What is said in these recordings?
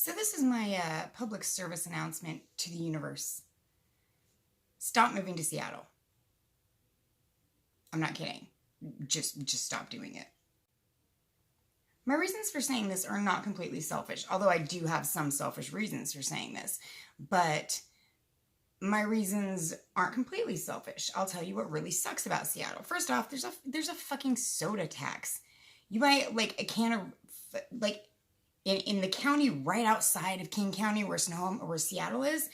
So this is my public service announcement to the universe. Stop moving to Seattle. I'm not kidding. Just stop doing it. My reasons for saying this are not completely selfish, although I do have some selfish reasons for saying this. But my reasons aren't completely selfish. I'll tell you what really sucks about Seattle. First off, there's a fucking soda tax. You buy like a can of like in the county right outside of King County where Seattle is,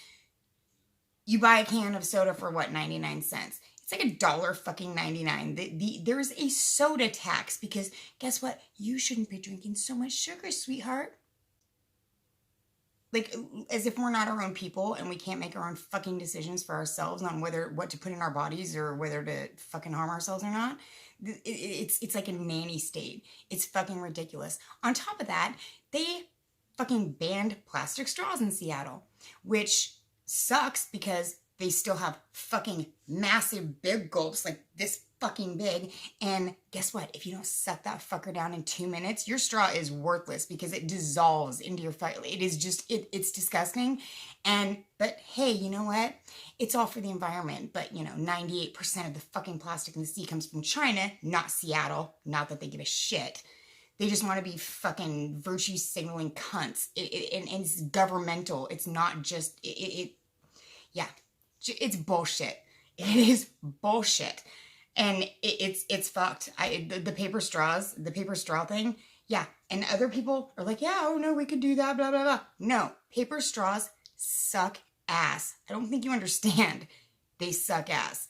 you buy a can of soda for what, 99 cents. It's like $1.99. There's a soda tax because guess what? You shouldn't be drinking so much sugar, sweetheart. Like, as if we're not our own people and we can't make our own fucking decisions for ourselves on what to put in our bodies or whether to fucking harm ourselves or not. It's like a nanny state. It's fucking ridiculous. On top of that, they fucking banned plastic straws in Seattle, which sucks because they still have fucking massive big gulps like this fucking big. And guess what? If you don't suck that fucker down in 2 minutes, your straw is worthless because it dissolves into your It is just, it's disgusting. But hey, you know what? It's all for the environment. But 98% of the fucking plastic in the sea comes from China, not Seattle. Not that they give a shit. They just want to be fucking virtue signaling cunts. And it's governmental. It's not just, yeah, it's bullshit. It is bullshit. And it's fucked. The paper straw thing, yeah. And other people are like, yeah, oh no, we could do that, blah, blah, blah. No, paper straws suck ass. I don't think you understand. They suck ass.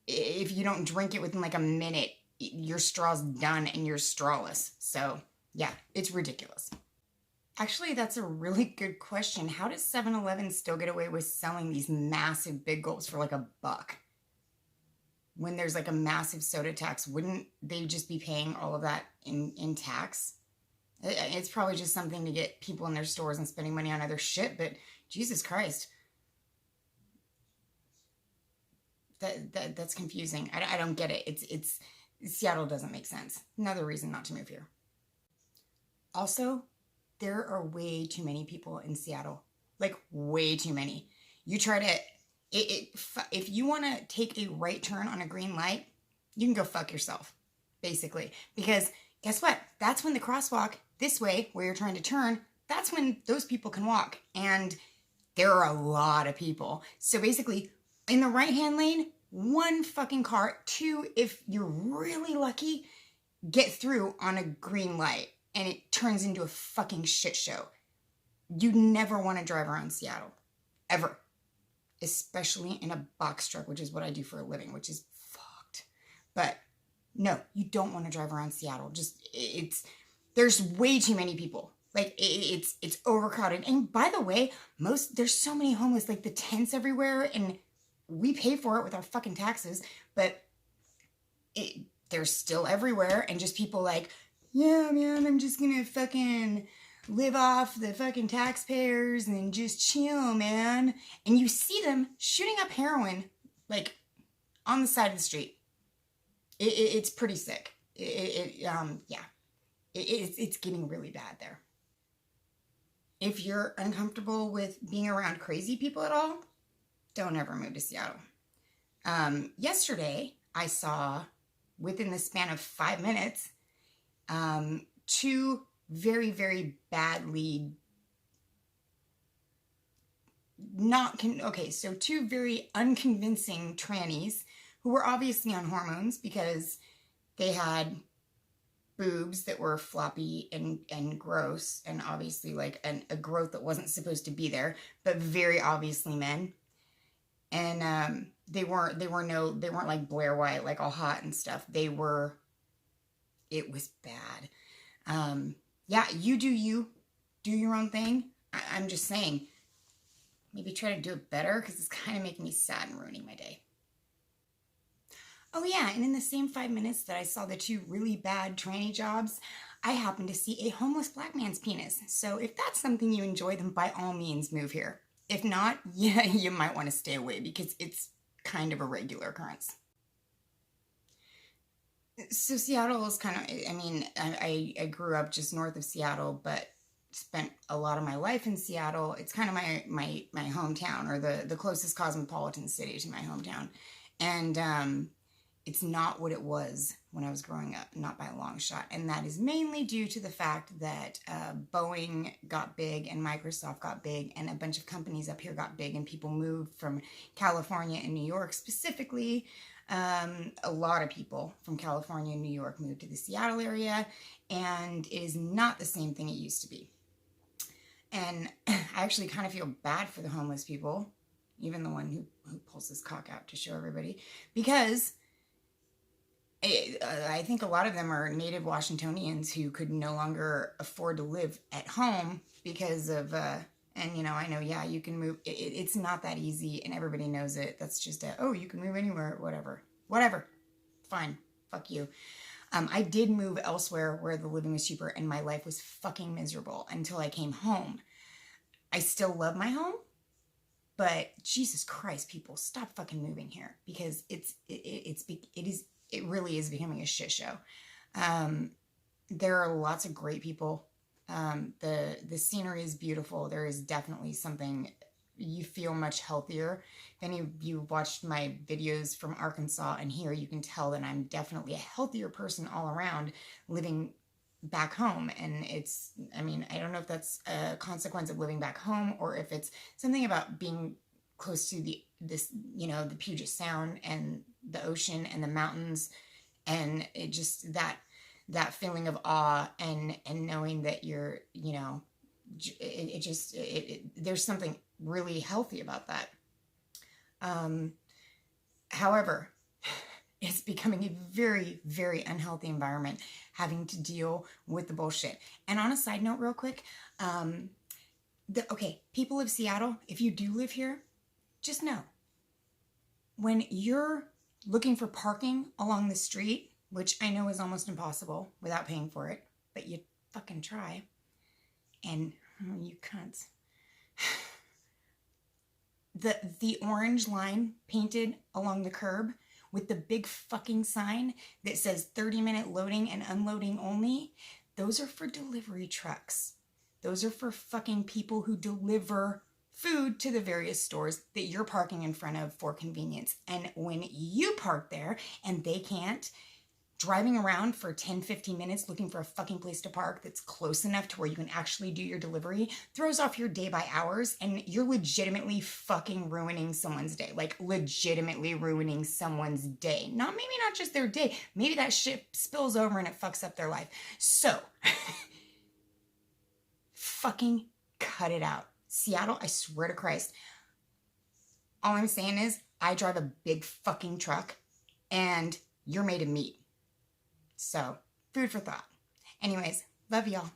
If you don't drink it within like a minute, your straw's done and you're strawless. So yeah, it's ridiculous. Actually, that's a really good question. How does 7-Eleven still get away with selling these massive big gulps for like $1? When there's like a massive soda tax, wouldn't they just be paying all of that in tax? It's probably just something to get people in their stores and spending money on other shit, but Jesus Christ. That's confusing. I don't get it. It's Seattle doesn't make sense. Another reason not to move here. Also, there are way too many people in Seattle. Like, way too many. You try to... if you want to take a right turn on a green light, you can go fuck yourself, basically. Because guess what? That's when the crosswalk this way, where you're trying to turn, that's when those people can walk. And there are a lot of people. So basically, in the right-hand lane, 1 fucking car, 2, if you're really lucky, get through on a green light. And it turns into a fucking shit show. You never want to drive around Seattle. Ever. Especially in a box truck, which is what I do for a living, which is fucked. But no, you don't want to drive around Seattle. There's way too many people. Like it's overcrowded. And by the way, there's so many homeless, like the tents everywhere, and we pay for it with our fucking taxes, but they're still everywhere, and just people like, yeah, man, I'm just gonna fucking live off the fucking taxpayers and just chill, man. And you see them shooting up heroin, like, on the side of the street. It's pretty sick. Yeah. It's getting really bad there. If you're uncomfortable with being around crazy people at all, don't ever move to Seattle. Yesterday, I saw, within the span of 5 minutes, 2 very, very badly so 2 very unconvincing trannies who were obviously on hormones because they had boobs that were floppy and gross, and obviously like a growth that wasn't supposed to be there, but very obviously men. And they weren't like Blair White, like all hot and stuff. It was bad. Yeah, you do your own thing. I'm just saying, maybe try to do it better, because it's kind of making me sad and ruining my day. Oh yeah, and in the same 5 minutes that I saw the 2 really bad tranny jobs, I happened to see a homeless black man's penis. So if that's something you enjoy, then by all means move here. If not, yeah, you might want to stay away, because it's kind of a regular occurrence. So Seattle is kind of, I grew up just north of Seattle, but spent a lot of my life in Seattle. It's kind of my hometown, or the closest cosmopolitan city to my hometown. And it's not what it was when I was growing up, not by a long shot. And that is mainly due to the fact that Boeing got big and Microsoft got big and a bunch of companies up here got big, and people moved from California and New York specifically. A lot of people from California and New York moved to the Seattle area, and it is not the same thing it used to be. And I actually kind of feel bad for the homeless people, even the one who pulls his cock out to show everybody, because I think a lot of them are native Washingtonians who could no longer afford to live at home because of, and you know, I know, yeah, you can move. It's not that easy, and everybody knows it. That's just oh, you can move anywhere, whatever. Fine, fuck you. I did move elsewhere where the living was cheaper, and my life was fucking miserable until I came home. I still love my home, but Jesus Christ, people, stop fucking moving here, because it really is becoming a shit show. There are lots of great people. The scenery is beautiful. There is definitely something. You feel much healthier. If any of you watched my videos from Arkansas and here, you can tell that I'm definitely a healthier person all around living back home. And it's, I mean, I don't know if that's a consequence of living back home, or if it's something about being close to the Puget Sound and the ocean and the mountains, and it just that feeling of awe and knowing that you're, you know, there's something really healthy about that. However, it's becoming a very, very unhealthy environment, having to deal with the bullshit. And on a side note, real quick, okay, people of Seattle, if you do live here, just know, when you're looking for parking along the street, which I know is almost impossible without paying for it, but you fucking try, and you cunts. The orange line painted along the curb with the big fucking sign that says 30-minute loading and unloading only, those are for delivery trucks. Those are for fucking people who deliver food to the various stores that you're parking in front of for convenience. And when you park there and they can't, driving around for 10, 15 minutes looking for a fucking place to park that's close enough to where you can actually do your delivery throws off your day by hours, and you're legitimately fucking ruining someone's day. Like, legitimately ruining someone's day. Not just their day. Maybe that shit spills over and it fucks up their life. So, fucking cut it out. Seattle, I swear to Christ, all I'm saying is I drive a big fucking truck and you're made of meat. So, food for thought. Anyways, love y'all.